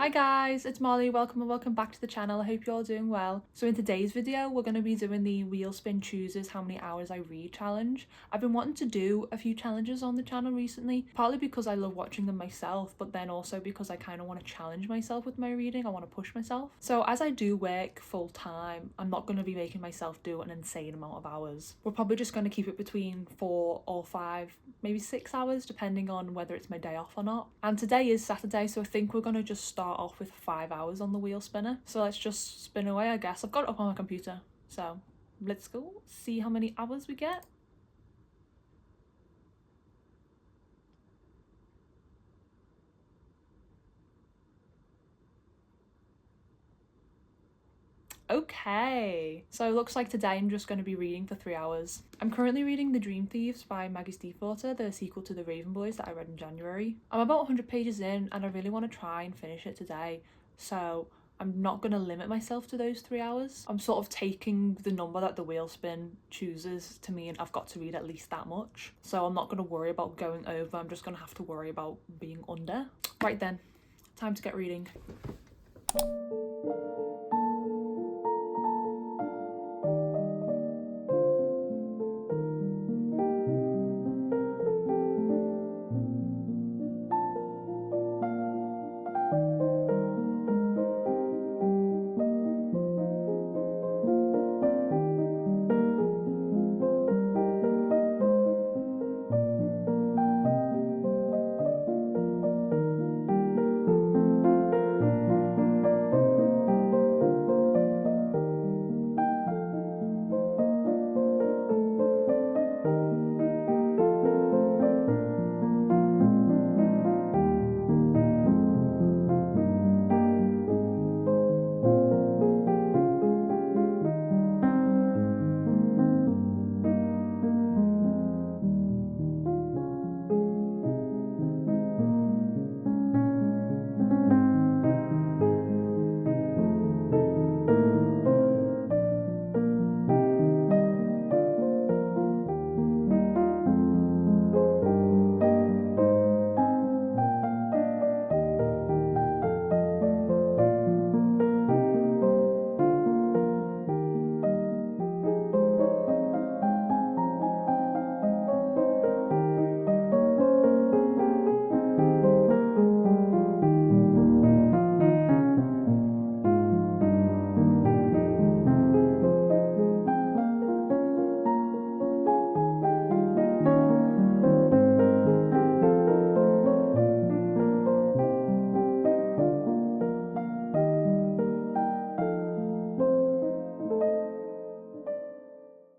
Hi guys, it's Molly. Welcome and welcome back to the channel. I hope you're all doing well. So in today's video, we're going to be doing the wheel spin chooses how many hours I read challenge. I've been wanting to do a few challenges on the channel recently, partly because I love watching them myself, but then also because I kind of want to challenge myself with my reading. I want to push myself. So as I do work full time, I'm not going to be making myself do an insane amount of hours. We're probably just going to keep it between 4 or 5, maybe 6 hours, depending on whether it's my day off or not. And today is Saturday, so I think we're going to just start off with 5 hours on the wheel spinner. So let's just spin away, I guess. I've got it up on my computer, so let's go see how many hours we get. Okay, so it looks like today I'm just going to be reading for 3 hours. I'm currently reading The Thieves by Maggie, stiefvater, the sequel to The Raven Boys that I read in January. I'm about 100 pages in and I really want to try and finish it today, so I'm not going to limit myself to those 3 hours. I'm sort of taking the number that the wheel spin chooses to mean I've got to read at least that much, so I'm not going to worry about going over. I'm just going to have to worry about being under. Right then, time to get reading.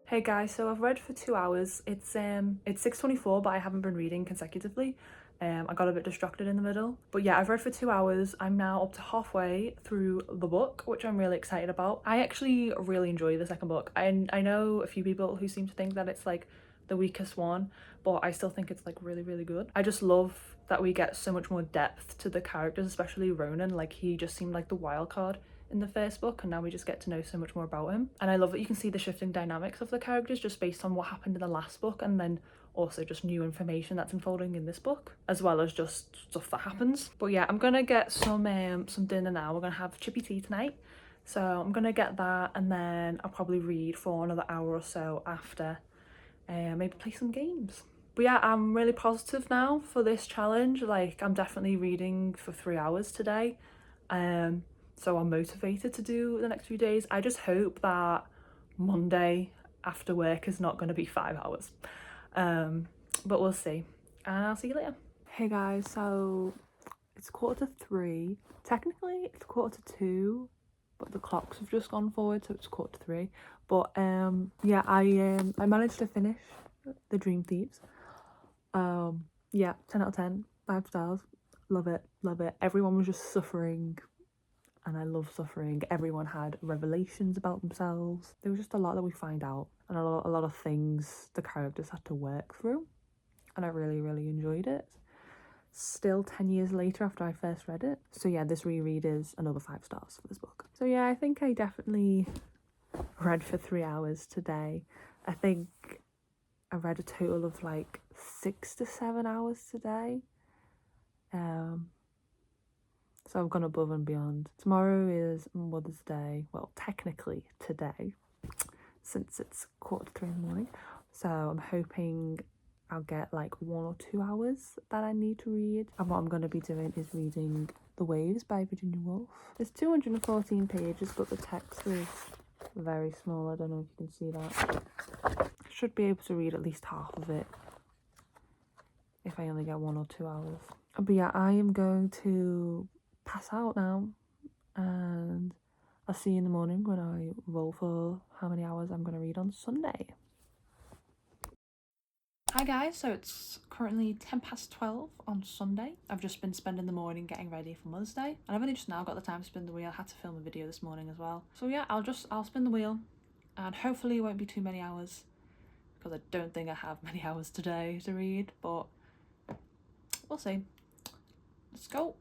Hey guys, so I've read for 2 hours. It's 6:24, but I haven't been reading consecutively. I got a bit distracted in the middle. But yeah, I've read for 2 hours. I'm now up to halfway through the book, which I'm really excited about. I actually really enjoy the second book. I know a few people who seem to think that it's like the weakest one, but I still think it's like really, really good. I just love that we get so much more depth to the characters, especially Ronan. Like, he just seemed like the wild card in the first book, and now we just get to know so much more about him. And I love that you can see the shifting dynamics of the characters just based on what happened in the last book, and then also just new information that's unfolding in this book, as well as just stuff that happens. But yeah, I'm gonna get some dinner now. We're gonna have chippy tea tonight, so I'm gonna get that, and then I'll probably read for another hour or so after, and maybe play some games. But yeah, I'm really positive now for this challenge. Like, I'm definitely reading for 3 hours today, so I'm motivated to do the next few days. I just hope that Monday after work is not going to be 5 hours, but we'll see, and I'll see you later. Hey guys, so it's 2:45. Technically it's 2:45, but the clocks have just gone forward, so it's 2:45. But yeah, I managed to finish The Thieves. Yeah, 10 out of 10, 5 stars. Love it, love it. Everyone was just suffering, and I love suffering. Everyone had revelations about themselves. There was just a lot that we find out, and a lot of things the characters had to work through, and I really, really enjoyed it. Still 10 years later after I first read it. So yeah, this reread is another 5 stars for this book. So yeah, I think I definitely read for 3 hours today. I think I read a total of like 6 to 7 hours today. So I've gone above and beyond. Tomorrow is Mother's Day. Well, technically today, since it's 2:45 in the morning. So I'm hoping I'll get like 1 or 2 hours that I need to read. And what I'm going to be doing is reading The Waves by Virginia Woolf. There's 214 pages, but the text is very small. I don't know if you can see that. I should be able to read at least half of it if I only get 1 or 2 hours. But yeah, I am going to pass out now, and I'll see you in the morning when I roll for how many hours I'm going to read on Sunday. Hi guys, so it's currently 12 on Sunday. I've just been spending the morning getting ready for Mother's Day, and I've only just now got the time to spin the wheel. I had to film a video this morning as well. So yeah, I'll spin the wheel, and hopefully it won't be too many hours, because I don't think I have many hours today to read, but we'll see. Let's go.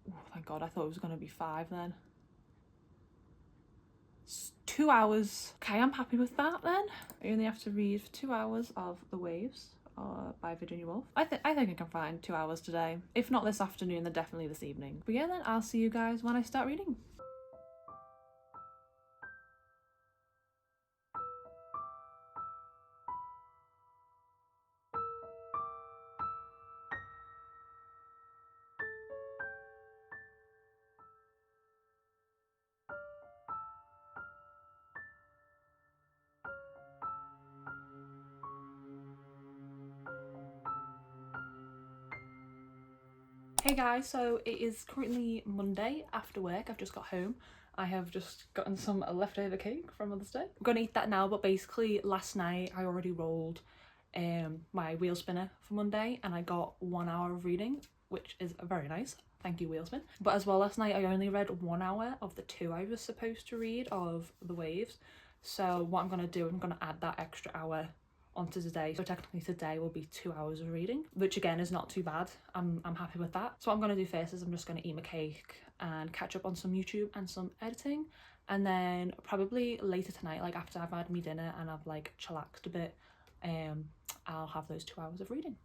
Oh, thank God, I thought it was going to be 5 then. It's 2 hours. Okay, I'm happy with that then. I only have to read for 2 hours of The Waves by Virginia Woolf. I think I can find 2 hours today. If not this afternoon, then definitely this evening. But yeah, then I'll see you guys when I start reading. Hey guys, so it is currently Monday after work. I've just got home. I have just gotten some leftover cake from Mother's Day. I'm gonna eat that now, but basically last night I already rolled my wheel spinner for Monday, and I got 1 hour of reading, which is very nice. Thank you, Wheelspin. But as well, last night I only read 1 hour of the 2 I was supposed to read of The Waves. So what I'm gonna do, I'm gonna add that extra hour onto today, so technically today will be 2 hours of reading, which again is not too bad. I'm happy with that. So what I'm going to do first is I'm just going to eat my cake and catch up on some YouTube and some editing, and then probably later tonight, like after I've had me dinner and I've like chillaxed a bit, I'll have those 2 hours of reading.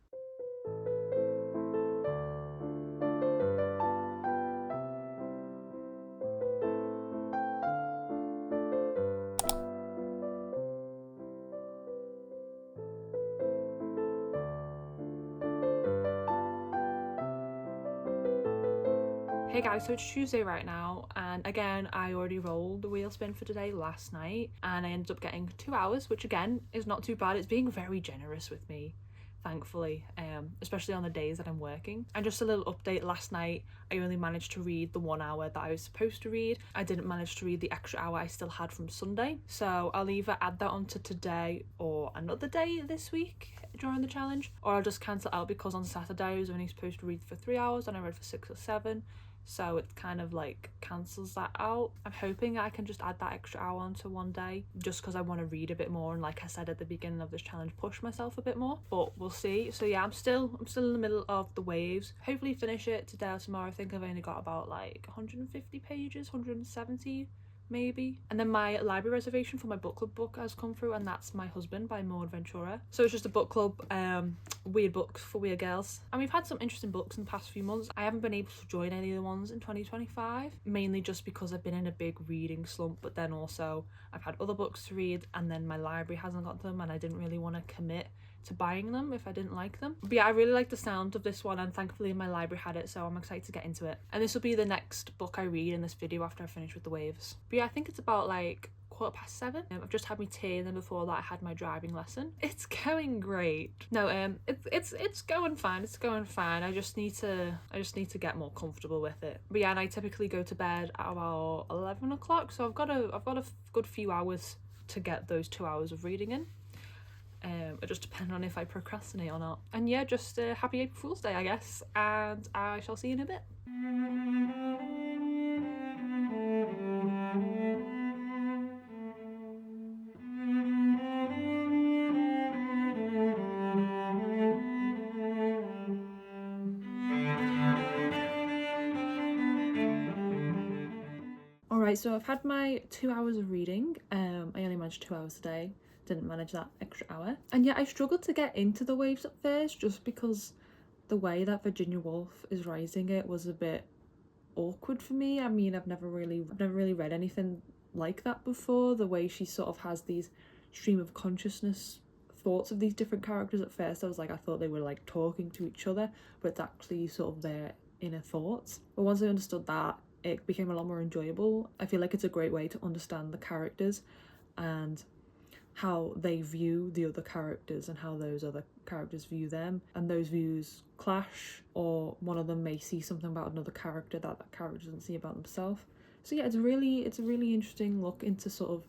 Hey guys, so it's Tuesday right now, and again I already rolled the wheel spin for today last night, and I ended up getting 2 hours, which again is not too bad. It's being very generous with me, thankfully, especially on the days that I'm working. And just a little update, last night I only managed to read the 1 hour that I was supposed to read. I didn't manage to read the extra hour I still had from Sunday, so I'll either add that onto today or another day this week during the challenge, or I'll just cancel out, because on Saturday I was only supposed to read for 3 hours and I read for 6 or 7. So it kind of like cancels that out. I'm hoping I can just add that extra hour onto one day, just because I want to read a bit more, and like I said at the beginning of this challenge, push myself a bit more, but we'll see. So yeah, I'm still in the middle of The Waves. Hopefully finish it today or tomorrow. I think I've only got about like 150 pages, 170 maybe. And then my library reservation for my book club book has come through, and that's My Husband by Ventura. So it's just a book club, weird books for weird girls, and we've had some interesting books in the past few months. I haven't been able to join any of the ones in 2025, mainly just because I've been in a big reading slump, but then also I've had other books to read, and then my library hasn't got them, and I didn't really want to commit to buying them if I didn't like them. But yeah, I really like the sound of this one, and thankfully my library had it, so I'm excited to get into it. And this will be the next book I read in this video after I finish with The Waves. But yeah, I think it's about like 7:15. I've just had my tea, and then before that I had my driving lesson. It's going great. No, it's going fine. It's going fine. I just need to get more comfortable with it. But yeah, and I typically go to bed at about 11 o'clock, so I've got a good few hours to get those 2 hours of reading in. It just depends on if I procrastinate or not. And yeah, just happy April Fool's Day, I guess, and I shall see you in a bit. Alright, so I've had my 2 hours of reading. I only managed 2 hours today, didn't manage that extra hour. And yeah, I struggled to get into the waves at first just because the way that Virginia Woolf is writing it was a bit awkward for me. I mean, I've never really read anything like that before. The way she sort of has these stream of consciousness thoughts of these different characters. At first I was like, I thought they were like talking to each other, but it's actually sort of their inner thoughts. But once I understood that, it became a lot more enjoyable. I feel like it's a great way to understand the characters and how they view the other characters and how those other characters view them, and those views clash, or one of them may see something about another character that that character doesn't see about themselves. So yeah, it's a really interesting look into sort of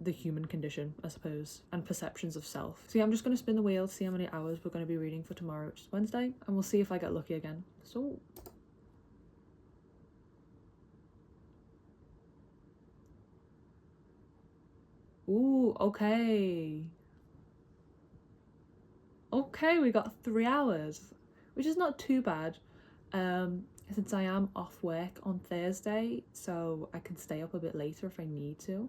the human condition, I suppose, and perceptions of self. So yeah, I'm just going to spin the wheel to see how many hours we're going to be reading for tomorrow, which is Wednesday, and we'll see if I get lucky again. So ooh, okay, we got 3 hours, which is not too bad, since I am off work on Thursday, so I can stay up a bit later if I need to.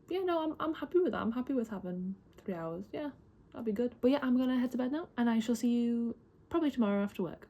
But yeah, no, I'm happy with that. I'm happy with having 3 hours. Yeah, that'll be good. But yeah, I'm gonna head to bed now, and I shall see you probably tomorrow after work.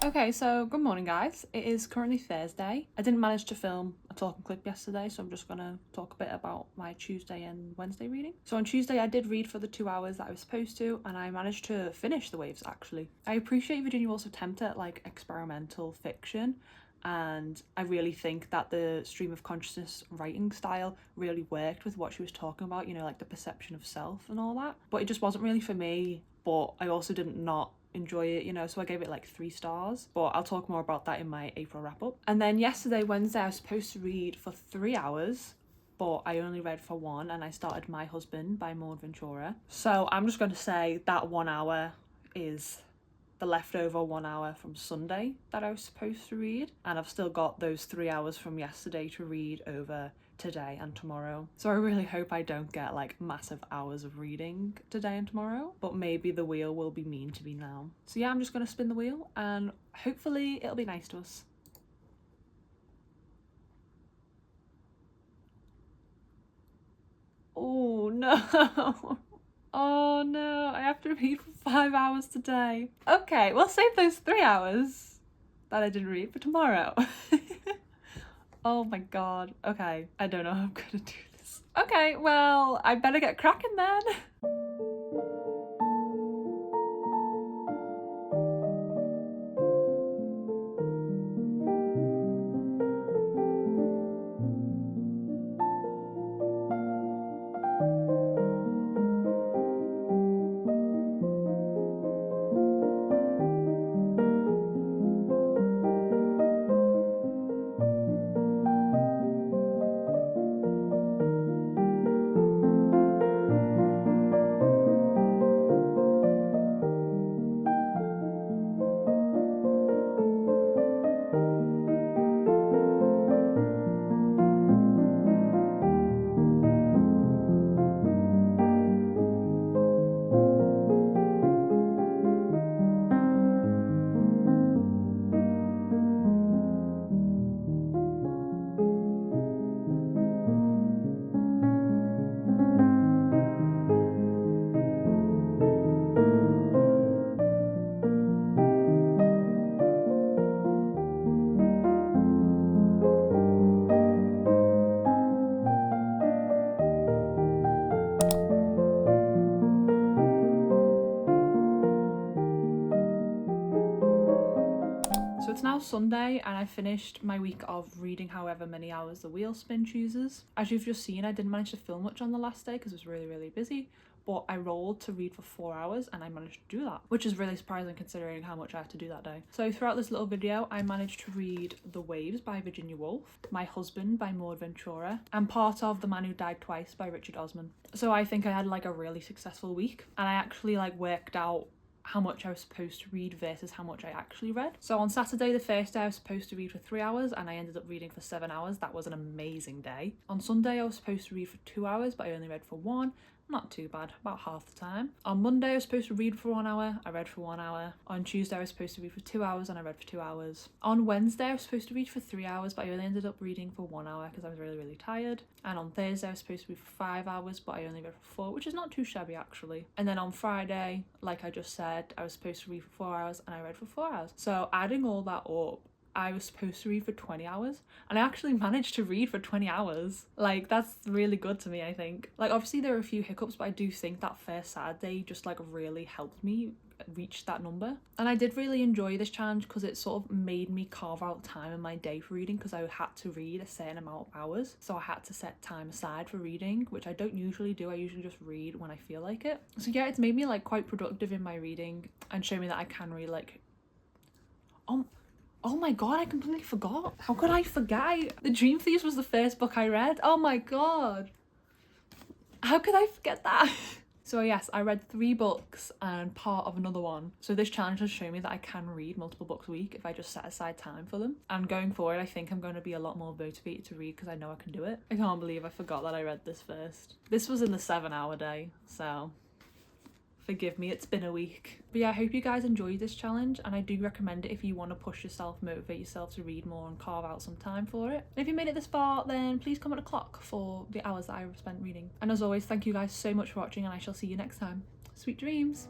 Okay, so good morning guys. It is currently Thursday. I didn't manage to film a talking clip yesterday, so I'm just gonna talk a bit about my Tuesday and Wednesday reading. So on Tuesday I did read for the 2 hours that I was supposed to, and I managed to finish The Waves actually. I appreciate Virginia Woolf's attempt at like experimental fiction, and I really think that the stream of consciousness writing style really worked with what she was talking about, you know, like the perception of self and all that. But it just wasn't really for me, but I also didn't not enjoy it, you know, so I gave it like 3 stars, but I'll talk more about that in my April wrap up. And then yesterday, Wednesday, I was supposed to read for 3 hours, but I only read for 1, and I started My Husband by Ventura. So I'm just going to say that 1 hour is the leftover 1 hour from Sunday that I was supposed to read, and I've still got those 3 hours from yesterday to read over today and tomorrow. So I really hope I don't get like massive hours of reading today and tomorrow, but maybe the wheel will be mean to me now. So yeah, I'm just gonna spin the wheel and hopefully it'll be nice to us. Oh no. Oh no, I have to read for 5 hours today. Okay, we'll save those 3 hours that I didn't read for tomorrow. Oh my god. Okay, I don't know how I'm gonna do this. Okay, well, I better get cracking then. It's now Sunday and I finished my week of reading however many hours the wheel spin chooses. As you've just seen, I didn't manage to film much on the last day because it was really busy, but I rolled to read for 4 hours and I managed to do that, which is really surprising considering how much I had to do that day. So throughout this little video, I managed to read The Waves by Virginia Woolf, My Husband by Ventura, and part of The Man Who Died Twice by Richard Osman. So I think I had like a really successful week, and I actually like worked out how much I was supposed to read versus how much I actually read. So on Saturday, the first day, I was supposed to read for 3 hours and I ended up reading for 7 hours. That was an amazing day. On Sunday, I was supposed to read for 2 hours, but I only read for 1. Not too bad, about half the time. On Monday, I was supposed to read for 1 hour. I read for 1 hour. On Tuesday, I was supposed to read for 2 hours and I read for 2 hours. On Wednesday, I was supposed to read for 3 hours, but I only ended up reading for 1 hour because I was really tired. And on Thursday, I was supposed to read for 5 hours, but I only read for 4, which is not too shabby actually. And then on Friday, like I just said, I was supposed to read for 4 hours and I read for 4 hours. So adding all that up, I was supposed to read for 20 hours and I actually managed to read for 20 hours. Like, that's really good to me, I think. Like, obviously there are a few hiccups, but I do think that first Saturday just like really helped me reach that number. And I did really enjoy this challenge because it sort of made me carve out time in my day for reading, because I had to read a certain amount of hours. So I had to set time aside for reading, which I don't usually do. I usually just read when I feel like it. So yeah, it's made me like quite productive in my reading and show me that I can read like... Oh my god, I completely forgot. How could I forget? The Dream Thieves was the first book I read. Oh my god. How could I forget that? So yes, I read 3 books and part of another one. So this challenge has shown me that I can read multiple books a week if I just set aside time for them. And going forward, I think I'm going to be a lot more motivated to read because I know I can do it. I can't believe I forgot that I read this first. This was in the 7-hour day, so... forgive me, it's been a week. But yeah, I hope you guys enjoyed this challenge, and I do recommend it if you want to push yourself, motivate yourself to read more and carve out some time for it. And if you made it this far, then please comment a clock for the hours that I spent reading. And as always, thank you guys so much for watching, and I shall see you next time. Sweet dreams!